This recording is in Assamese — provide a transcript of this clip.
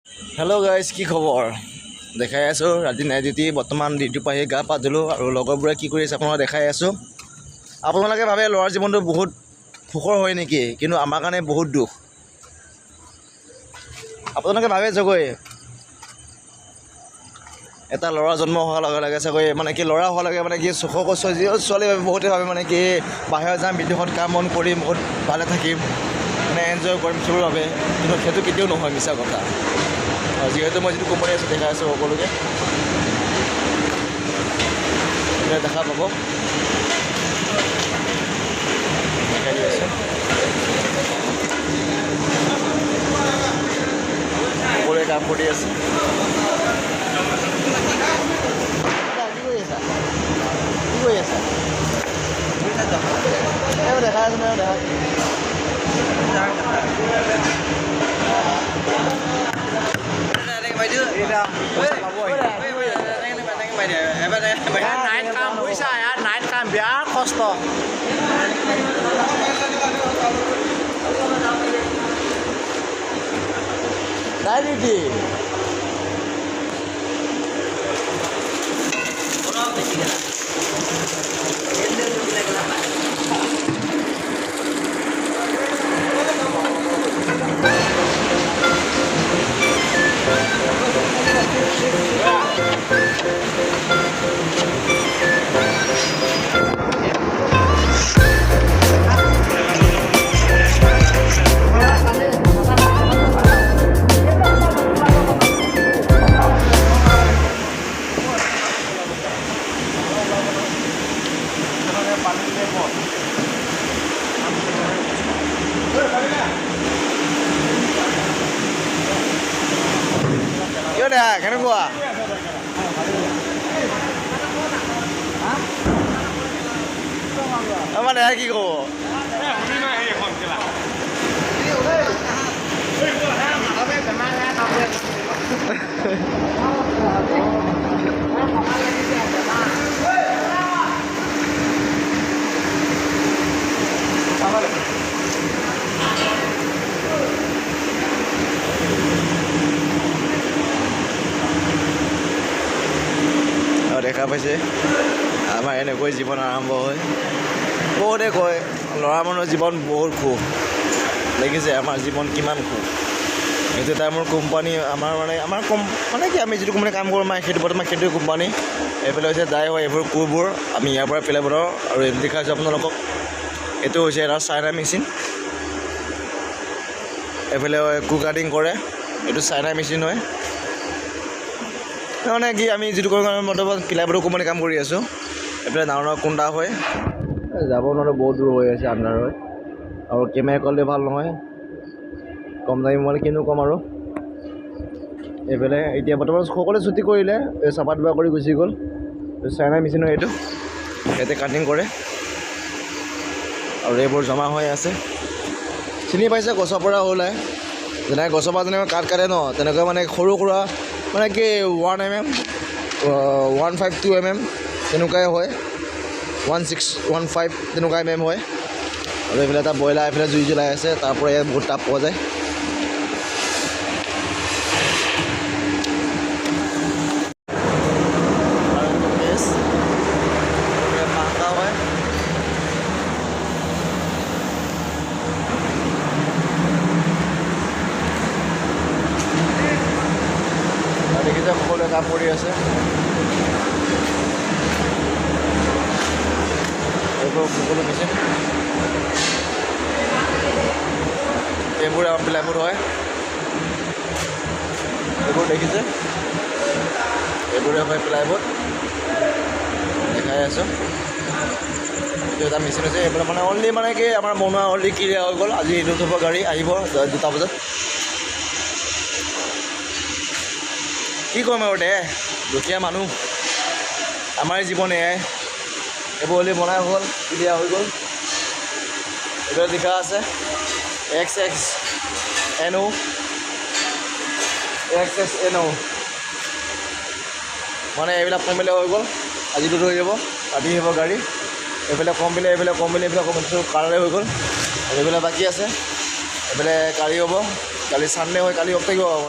হেল্ল' গাইজ, কি খবৰ? দেখাই আছোঁ ৰাতি নাইট ডিউটি, বৰ্তমান ডিউটি পাই গা পা ধুলোঁ আৰু লগৰবোৰে কি কৰি আছে আপোনালোকক দেখাই আছোঁ। আপোনালোকে ভাবে ল'ৰাৰ জীৱনটো বহুত সুখৰ হয় নেকি, কিন্তু আমাৰ কাৰণে বহুত দুখ। আপোনালোকে ভাবে চাগৈ এটা ল'ৰা জন্ম হোৱাৰ লগে লগে চাগৈ মানে কি ল'ৰা হোৱাৰ লগে মানে কি সুখৰ ছোৱালী ভাবে, বহুতে ভাবে মানে কি বাহিৰত যাম, বিদেশত কাম বন কৰিম, বহুত ভালে থাকিম, মানে এনজয় কৰিম সেইবোৰ ভাবে, কিন্তু সেইটো কেতিয়াও নহয়, মিছা কথা। যিহেতু মই যিটো কোম্পানী আছোঁ দেখাই আছোঁ সকলোকে, দেখা পাব, দেখাই দি আছোঁ। সকলোৱে কাম কৰি আছে। কি কৰি আছা? দেখাই আছোঁ নহয়, দেখা নাইট কাম বুজিছা, ইয়াত নাইট কাম বিৰাট কষ্ট। নাই নেকি? কিয় দেখা কেনেকুৱা? আমাৰ দেখা কি ক'ব? দেখা পাইছে আমাৰ এনেকৈ জীৱন আৰম্ভ হয়। বহুতে কয় ল'ৰা মানুহৰ জীৱন বহুত সুখ, দেখিছে আমাৰ জীৱন কিমান সুখ। এইটো এটা মোৰ কোম্পানী, মানে কি আমি যিটো কোম্পানী কাম কৰোঁ আমাৰ সেইটো বৰ্তমান সেইটোৱে কোম্পানী। এইফালে হৈছে দাই হয়, এইবোৰ কোৰবোৰ আমি ইয়াৰ পৰা পেলাই বনাওঁ। আৰু এইটো দেখাইছোঁ আপোনালোকক, এইটো হৈছে এটা চাইনা মেচিন। এইফালে কুক কাটিং কৰে, এইটো চাইনা মেচিন হয়। মানে কি আমি যিটো কৰোঁ বৰ্তমান প্লাইবোৰ্ডৰ কোম্পানী কাম কৰি আছোঁ। এইফালে ডাঙৰ ডাঙৰ কুণ্ডা হয়, যাব নোৱাৰে, বহুত দূৰ হৈ আছে, আন্ধাৰ হয়। আৰু কেমেৰা কোৱালিটি ভাল নহয়, কম দামী মানে কিনো কম আৰু। এইফালে এতিয়া বৰ্তমান সকলোৱে ছুটি কৰিলে, চাফা তাফা কৰি গুচি গ'ল। চাইনা মেচিন হয় এইটো, ইয়াতে কাটিং কৰে আৰু এইবোৰ জমা হৈ আছে। চিনি পাইছে গছৰ পৰা ওলায়, যেনেকৈ গছৰ পৰা যেনেকৈ কাঠ কাটে ন, তেনেকৈ মানে সৰু সুৰা মানে কি 1 mm 152 mm তেনেকুৱাই হয়, 1615 তেনেকুৱা mm হয়। আৰু এইফালে এটা ব্ৰইলাৰ এইফালে জুই জ্বলাই আছে, তাৰ পৰা ইয়াত বহুত তাপ পোৱা যায়। দেখিছে সকলোৱে কাম কৰি আছে। এইবোৰ সকলো মেচিন, এইবোৰ আমাৰ প্লাইবোৰ্ড হয়। এইবোৰ দেখিছে, এইবোৰে হয় প্লাইবোৰ্ড, দেখাই আছোঁ। এইটো এটা মেচিন আছে, এইফালে মানে অনলি মানে কি আমাৰ বনোৱা অলৰেডি ক্লিয়াৰ হৈ গ'ল। আজি এইটো থ'ব গাড়ী আহিব 2টা বজাত। কি ক'ম আৰু দে, দুখীয়া মানুহ, আমাৰ জীৱন এয়াই। এইবোৰ অলৰেডি বনাই হ'ল, ক্লিয়াৰ হৈ গ'ল। এইটো লিখা আছে XXNO, মানে এইবিলাক কমিলে হৈ গ'ল। আজিতো হৈ যাব, ৰাতি আহিব গাড়ী। এইফালে কমিলে, এইফালে কালাৰে হৈ গ'ল। আৰু এইফালে বাকী আছে, এইফালে কালি হ'ব, কালি চানডে হয়, কালি অফ থাকিব।